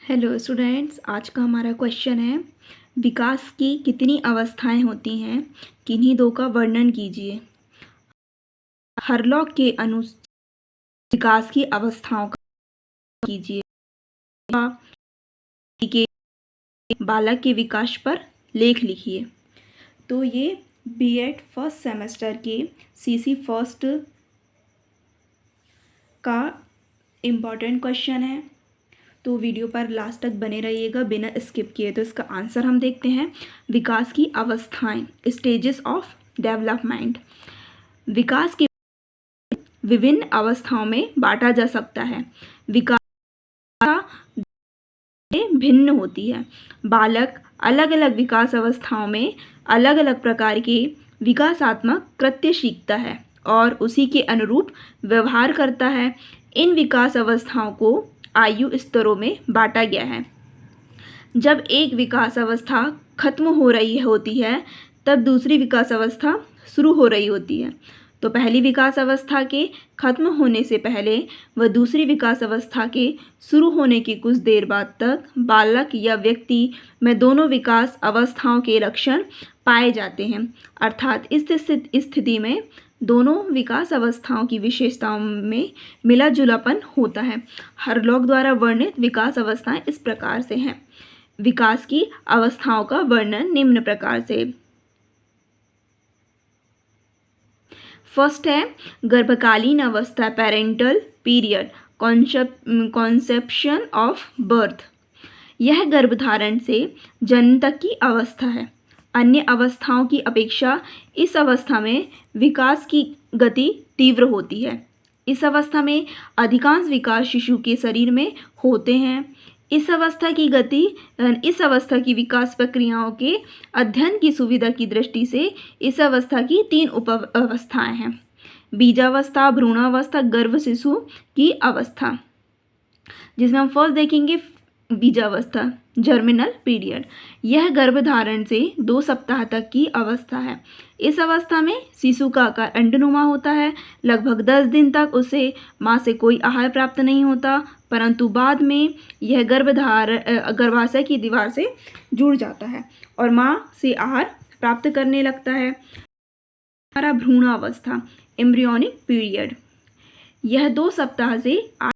Hello students, आज का हमारा क्वेश्चन है विकास की कितनी अवस्थाएं होती हैं, किन्हीं दो का वर्णन कीजिए। हरलॉक के अनुसार विकास की अवस्थाओं का कीजिए। के बालक के विकास पर लेख लिखिए। तो ये बीएड फर्स्ट सेमेस्टर के सीसी फर्स्ट का इम्पॉर्टेंट क्वेश्चन है, तो वीडियो पर लास्ट तक बने रहिएगा बिना स्किप किए। तो इसका आंसर हम देखते हैं। विकास की अवस्थाएं, स्टेजेस ऑफ डेवलपमेंट। विकास की विभिन्न अवस्थाओं में बांटा जा सकता है। विकास भिन्न होती है। बालक अलग अलग विकास अवस्थाओं में अलग अलग प्रकार के विकासात्मक कृत्य सीखता है और उसी के अनुरूप व्यवहार करता है। इन विकास अवस्थाओं को आयु स्तरों में बांटा गया है। जब एक विकास अवस्था खत्म हो रही होती है तब दूसरी विकास अवस्था शुरू हो रही होती है। तो पहली विकास अवस्था के खत्म होने से पहले व दूसरी विकास अवस्था के शुरू होने की कुछ देर बाद तक बालक या व्यक्ति में दोनों विकास अवस्थाओं के लक्षण पाए जाते हैं। अर्थात इस स्थिति में दोनों विकास अवस्थाओं की विशेषताओं में मिला जुलापन होता है। हरलॉक द्वारा वर्णित विकास अवस्थाएं इस प्रकार से हैं। विकास की अवस्थाओं का वर्णन निम्न प्रकार से। फर्स्ट है गर्भकालीन अवस्था, parental period, conception of birth. यह गर्भधारण से जन्म तक की अवस्था है। अन्य अवस्थाओं की अपेक्षा इस अवस्था में विकास की गति तीव्र होती है। इस अवस्था में अधिकांश विकास शिशु के शरीर में होते हैं। इस अवस्था की विकास प्रक्रियाओं के अध्ययन की सुविधा की दृष्टि से इस अवस्था की 3 उप अवस्थाएं हैं। बीजावस्था, भ्रूणावस्था, गर्भ शिशु की अवस्था, जिसमें हम फर्स्ट देखेंगे बीजावस्था, जर्मिनल पीरियड। यह गर्भधारण से 2 सप्ताह तक की अवस्था है। इस अवस्था में शिशु का आकार अंडनुमा होता है। लगभग 10 दिन तक उसे माँ से कोई आहार प्राप्त नहीं होता, परंतु बाद में यह गर्भाशय की दीवार से जुड़ जाता है और माँ से आहार प्राप्त करने लगता है। हमारा भ्रूणावस्था, एम्ब्रियोनिक पीरियड, यह 2 सप्ताह से 8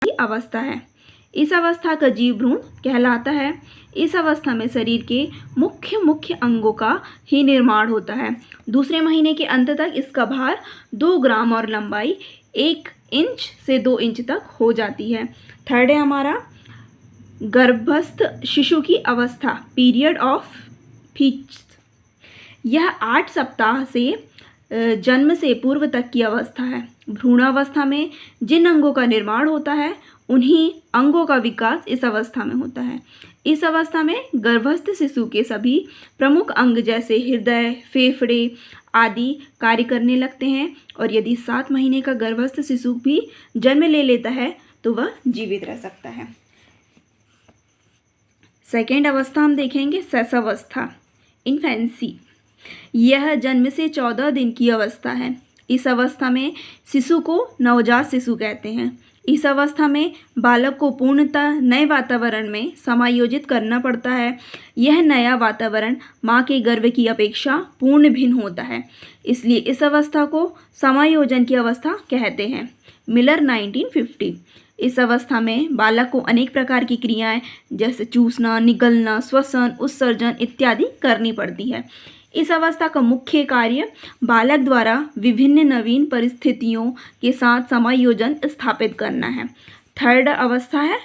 की अवस्था है। इस अवस्था का जीव भ्रूण कहलाता है। इस अवस्था में शरीर के मुख्य अंगों का ही निर्माण होता है। दूसरे महीने के अंत तक इसका भार 2 ग्राम और लंबाई 1 इंच से 2 इंच तक हो जाती है। थर्ड है हमारा गर्भस्थ शिशु की अवस्था, पीरियड ऑफ फीट्स। यह 8 सप्ताह से जन्म से पूर्व तक की अवस्था है। भ्रूणावस्था में जिन अंगों का निर्माण होता है उन्हीं अंगों का विकास इस अवस्था में होता है। इस अवस्था में गर्भस्थ शिशु के सभी प्रमुख अंग जैसे हृदय, फेफड़े आदि कार्य करने लगते हैं और यदि 7 महीने का गर्भस्थ शिशु भी जन्म ले लेता है तो वह जीवित रह सकता है। सेकेंड अवस्था हम देखेंगे शैशवावस्था, इन्फेंसी। यह जन्म से 14 दिन की अवस्था है। इस अवस्था में शिशु को नवजात शिशु कहते हैं। इस अवस्था में बालक को पूर्णतः नए वातावरण में समायोजित करना पड़ता है। यह नया वातावरण माँ के गर्भ की अपेक्षा पूर्ण भिन्न होता है, इसलिए इस अवस्था को समायोजन की अवस्था कहते हैं। मिलर 1950। इस अवस्था में बालक को अनेक प्रकार की क्रियाएं जैसे चूसना, निगलना, श्वसन, उत्सर्जन इत्यादि करनी पड़ती है। इस अवस्था का मुख्य कार्य बालक द्वारा विभिन्न नवीन परिस्थितियों के साथ समायोजन स्थापित करना है। थर्ड अवस्था है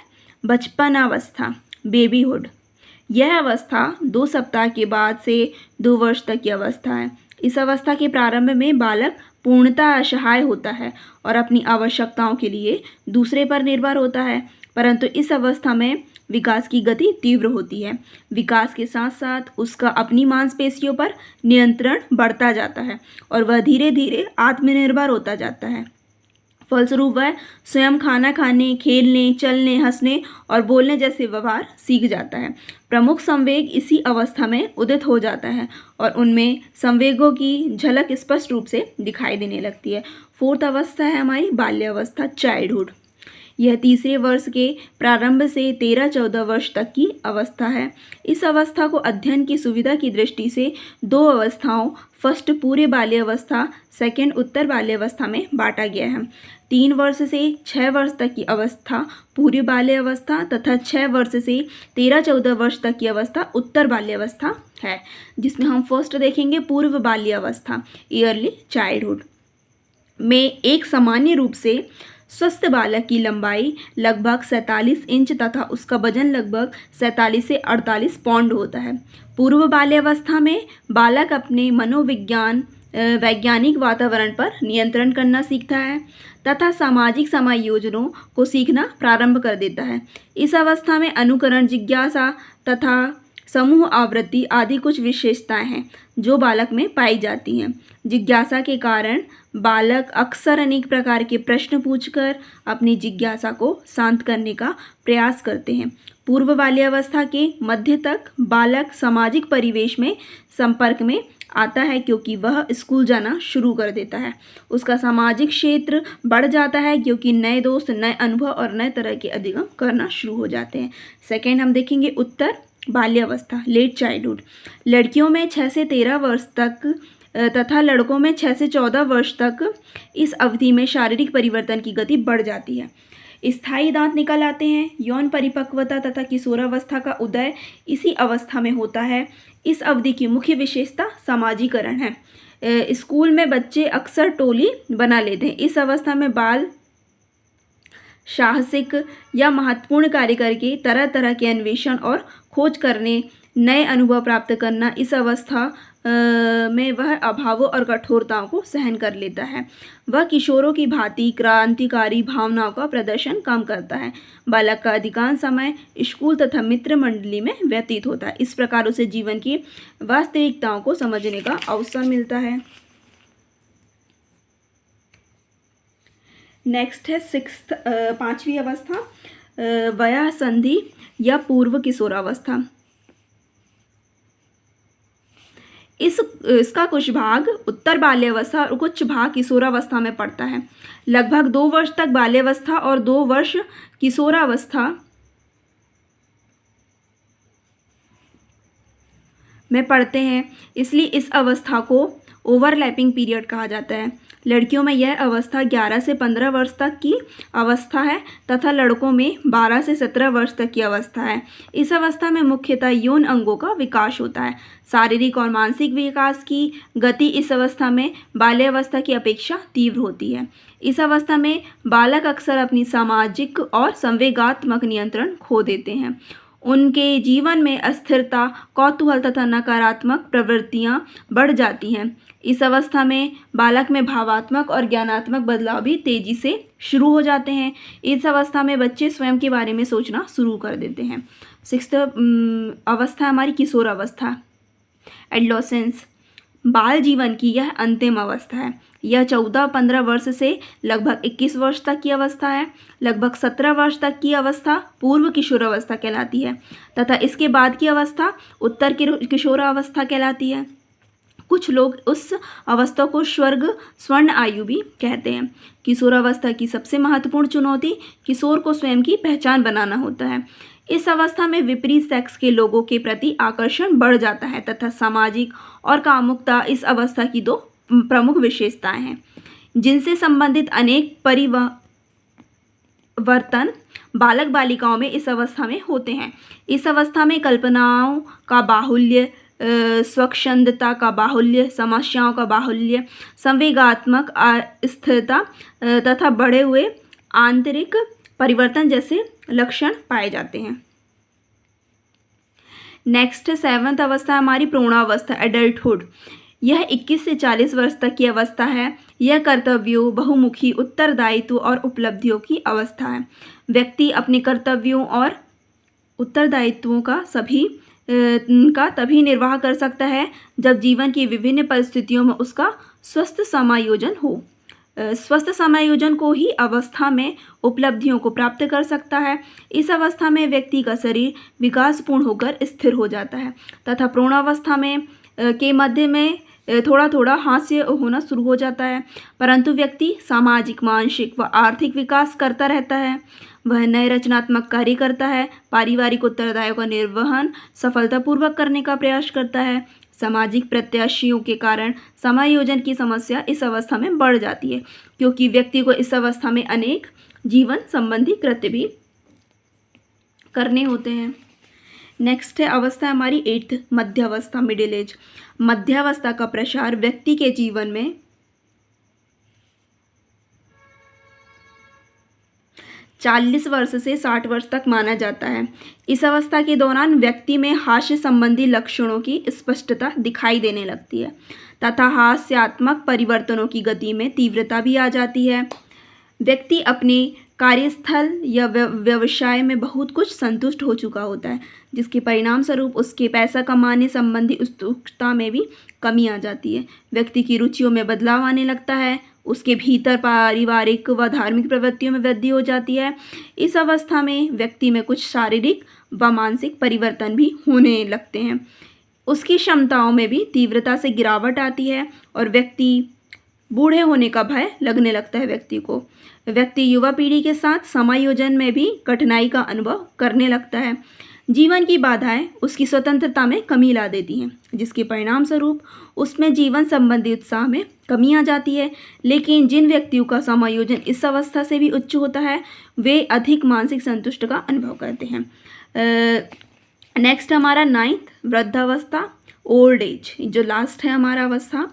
बचपनावस्था, बेबीहुड। यह अवस्था 2 सप्ताह के बाद से 2 वर्ष तक की अवस्था है। इस अवस्था के प्रारंभ में बालक पूर्णतः असहाय होता है और अपनी आवश्यकताओं के लिए दूसरे पर निर्भर होता है, परंतु इस अवस्था में विकास की गति तीव्र होती है। विकास के साथ साथ उसका अपनी मांसपेशियों पर नियंत्रण बढ़ता जाता है और वह धीरे धीरे आत्मनिर्भर होता जाता है। फलस्वरूप वह स्वयं खाना खाने, खेलने, चलने, हंसने और बोलने जैसे व्यवहार सीख जाता है। प्रमुख संवेग इसी अवस्था में उदित हो जाता है और उनमें संवेगों की झलक स्पष्ट रूप से दिखाई देने लगती है। फोर्थ अवस्था है हमारी बाल्यावस्था, चाइल्डहुड। यह तीसरे वर्ष के प्रारंभ से 13-14 वर्ष तक की अवस्था है। इस अवस्था को अध्ययन की सुविधा की दृष्टि से दो अवस्थाओं, फर्स्ट पूर्व बाल्यावस्था, सेकेंड उत्तर बाल्यावस्था में बांटा गया है। 3 वर्ष से 6 वर्ष तक की अवस्था पूर्व बाल्यावस्था तथा 6 वर्ष से 13-14 वर्ष तक की अवस्था उत्तर बाल्यावस्था है, जिसमें हम फर्स्ट देखेंगे पूर्व बाल्यावस्था, ईयरली चाइल्डहुड में एक सामान्य रूप से स्वस्थ बालक की लंबाई लगभग 47 इंच तथा उसका वजन लगभग 47 से 48 पाउंड होता है। पूर्व बाल्यावस्था में बालक अपने वैज्ञानिक वातावरण पर नियंत्रण करना सीखता है तथा सामाजिक समायोजनों को सीखना प्रारंभ कर देता है। इस अवस्था में अनुकरण, जिज्ञासा तथा समूह आवृत्ति आदि कुछ विशेषताएं हैं जो बालक में पाई जाती हैं। जिज्ञासा के कारण बालक अक्सर अनेक प्रकार के प्रश्न पूछकर अपनी जिज्ञासा को शांत करने का प्रयास करते हैं। पूर्व बाल्यावस्था के मध्य तक बालक सामाजिक परिवेश में संपर्क में आता है क्योंकि वह स्कूल जाना शुरू कर देता है। उसका सामाजिक क्षेत्र बढ़ जाता है क्योंकि नए दोस्त, नए अनुभव और नए तरह के अधिगम करना शुरू हो जाते हैं। सेकेंड हम देखेंगे उत्तर बाल्यावस्था, लेट चाइल्डहुड। लड़कियों में 6 से 13 वर्ष तक तथा लड़कों में 6 से 14 वर्ष तक इस अवधि में शारीरिक परिवर्तन की गति बढ़ जाती है। स्थायी दांत निकल आते हैं। यौन परिपक्वता तथा किशोरावस्था का उदय इसी अवस्था में होता है। इस अवधि की मुख्य विशेषता समाजीकरण है। स्कूल में बच्चे अक्सर टोली बना लेते हैं। इस अवस्था में बाल साहसिक या महत्वपूर्ण कार्य करके तरह तरह के अन्वेषण और खोज करने, नए अनुभव प्राप्त करना, इस अवस्था में वह अभावों और कठोरताओं को सहन कर लेता है। वह किशोरों की भांति क्रांतिकारी भावनाओं का प्रदर्शन कम करता है। बालक का अधिकांश समय स्कूल तथा मित्र मंडली में व्यतीत होता है। इस प्रकार उसे जीवन की वास्तविकताओं को समझने का अवसर मिलता है। नेक्स्ट है पांचवी अवस्था, वयः संधि या पूर्व किशोरावस्था। इसका कुछ भाग उत्तर बाल्यावस्था और कुछ भाग किशोरावस्था में पड़ता है। लगभग 2 वर्ष तक बाल्यावस्था और 2 वर्ष किशोरावस्था में पढ़ते हैं, इसलिए इस अवस्था को ओवरलैपिंग पीरियड कहा जाता है। लड़कियों में यह अवस्था 11 से 15 वर्ष तक की अवस्था है तथा लड़कों में 12 से 17 वर्ष तक की अवस्था है। इस अवस्था में मुख्यतः यौन अंगों का विकास होता है। शारीरिक और मानसिक विकास की गति इस अवस्था में बाल्यावस्था की अपेक्षा तीव्र होती है। इस अवस्था में बालक अक्सर अपनी सामाजिक और संवेगात्मक नियंत्रण खो देते हैं। उनके जीवन में अस्थिरता, कौतूहल तथा नकारात्मक प्रवृत्तियां बढ़ जाती हैं। इस अवस्था में बालक में भावात्मक और ज्ञानात्मक बदलाव भी तेजी से शुरू हो जाते हैं। इस अवस्था में बच्चे स्वयं के बारे में सोचना शुरू कर देते हैं। 6th अवस्था हमारी किशोर अवस्था, एडोलेसेंस। बाल जीवन की यह अंतिम अवस्था है। यह 14-15 वर्ष से लगभग 21 वर्ष तक की अवस्था है। लगभग 17 वर्ष तक की अवस्था पूर्व किशोरावस्था कहलाती है तथा इसके बाद की अवस्था उत्तर किशोरावस्था कहलाती है। कुछ लोग उस अवस्था को स्वर्ण आयु भी कहते हैं। किशोरावस्था की सबसे महत्वपूर्ण चुनौती किशोर को स्वयं की पहचान बनाना होता है। इस अवस्था में विपरीत सेक्स के लोगों के प्रति आकर्षण बढ़ जाता है तथा सामाजिक और कामुकता इस अवस्था की 2 प्रमुख विशेषताएं हैं, जिनसे संबंधित अनेक परिवर्तन बालक बालिकाओं में इस अवस्था में होते हैं। इस अवस्था में कल्पनाओं का बाहुल्य, स्वच्छंदता का बाहुल्य, समस्याओं का बाहुल्य, संवेगात्मक अस्थिरता तथा बढ़े हुए आंतरिक परिवर्तन जैसे लक्षण पाए जाते हैं। नेक्स्ट 7th अवस्था हमारी प्रौढ़ावस्था, एडल्टहुड। यह 21 से 40 वर्ष तक की अवस्था है। यह कर्तव्यों, बहुमुखी उत्तरदायित्व और उपलब्धियों की अवस्था है। व्यक्ति अपने कर्तव्यों और उत्तरदायित्वों का तभी निर्वाह कर सकता है जब जीवन की विभिन्न परिस्थितियों में उसका स्वस्थ समायोजन हो। स्वस्थ समायोजन को ही अवस्था में उपलब्धियों को प्राप्त कर सकता है। इस अवस्था में व्यक्ति का शरीर विकासपूर्ण होकर स्थिर हो जाता है तथा प्रौढ़ावस्था में के मध्य में थोड़ा थोड़ा हास्य होना शुरू हो जाता है, परंतु व्यक्ति सामाजिक, मानसिक व आर्थिक विकास करता रहता है। वह नए रचनात्मक कार्य करता है, पारिवारिक उत्तरदायित्व का निर्वहन सफलतापूर्वक करने का प्रयास करता है। सामाजिक प्रत्याशियों के कारण समायोजन की समस्या इस अवस्था में बढ़ जाती है, क्योंकि व्यक्ति को इस अवस्था में अनेक जीवन संबंधी कृत्य भी करने होते हैं। नेक्स्ट है अवस्था हमारी 8th, मध्यावस्था, मिडिल एज। मध्यावस्था का प्रसार व्यक्ति के जीवन में 40 वर्ष से 60 वर्ष तक माना जाता है। इस अवस्था के दौरान व्यक्ति में हास्य संबंधी लक्षणों की स्पष्टता दिखाई देने लगती है तथा हास्यात्मक परिवर्तनों की गति में तीव्रता भी आ जाती है। व्यक्ति अपने कार्यस्थल या व्यवसाय में बहुत कुछ संतुष्ट हो चुका होता है, जिसके परिणाम स्वरूप उसके पैसा कमाने संबंधी उत्सुकता में भी कमी आ जाती है। व्यक्ति की रुचियों में बदलाव आने लगता है, उसके भीतर पारिवारिक व धार्मिक प्रवृत्तियों में वृद्धि हो जाती है। इस अवस्था में व्यक्ति में कुछ शारीरिक व मानसिक परिवर्तन भी होने लगते हैं। उसकी क्षमताओं में भी तीव्रता से गिरावट आती है और व्यक्ति बूढ़े होने का भय लगने लगता है व्यक्ति को। व्यक्ति युवा पीढ़ी के साथ समायोजन में भी कठिनाई का अनुभव करने लगता है। जीवन की बाधाएं उसकी स्वतंत्रता में कमी ला देती हैं, जिसके परिणाम स्वरूप उसमें जीवन संबंधी उत्साह में कमी आ जाती है। लेकिन जिन व्यक्तियों का समायोजन इस अवस्था से भी उच्च होता है, वे अधिक मानसिक संतुष्ट का अनुभव करते हैं। नेक्स्ट हमारा 9th, वृद्धावस्था, ओल्ड एज। जो लास्ट है हमारा अवस्था,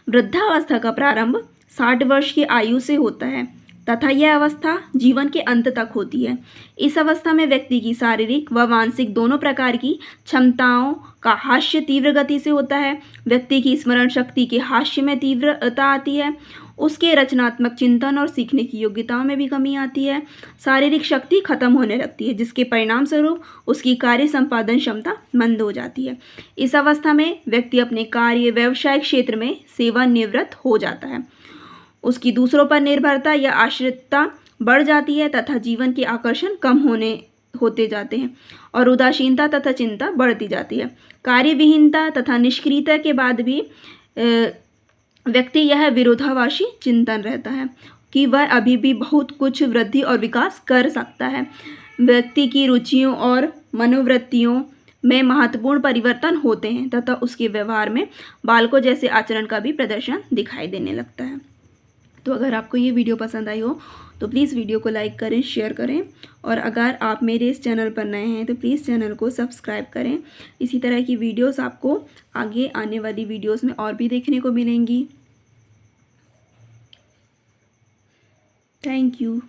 वृद्धावस्था का प्रारंभ 60 वर्ष की आयु से होता है तथा यह अवस्था जीवन के अंत तक होती है। इस अवस्था में व्यक्ति की शारीरिक व मानसिक दोनों प्रकार की क्षमताओं का हास्य तीव्र गति से होता है। व्यक्ति की स्मरण शक्ति के हास्य में तीव्रता आती है, उसके रचनात्मक चिंतन और सीखने की योग्यताओं में भी कमी आती है। शारीरिक शक्ति खत्म होने लगती है, जिसके परिणाम स्वरूप उसकी कार्य संपादन क्षमता मंद हो जाती है। इस अवस्था में व्यक्ति अपने कार्य व्यवसायिक क्षेत्र में सेवानिवृत्त हो जाता है। उसकी दूसरों पर निर्भरता या आश्रितता बढ़ जाती है तथा जीवन के आकर्षण कम होते जाते हैं और उदासीनता तथा चिंता बढ़ती जाती है। कार्यविहीनता तथा निष्क्रियता के बाद भी व्यक्ति यह विरोधाभासी चिंतन रहता है कि वह अभी भी बहुत कुछ वृद्धि और विकास कर सकता है। व्यक्ति की रुचियों और मनोवृत्तियों में महत्वपूर्ण परिवर्तन होते हैं तथा उसके व्यवहार में बालकों जैसे आचरण का भी प्रदर्शन दिखाई देने लगता है। तो अगर आपको ये वीडियो पसंद आई हो तो प्लीज़ वीडियो को लाइक करें, शेयर करें, और अगर आप मेरे इस चैनल पर नए हैं तो प्लीज़ चैनल को सब्सक्राइब करें। इसी तरह की वीडियोस आपको आगे आने वाली वीडियोस में और भी देखने को मिलेंगी। Thank you.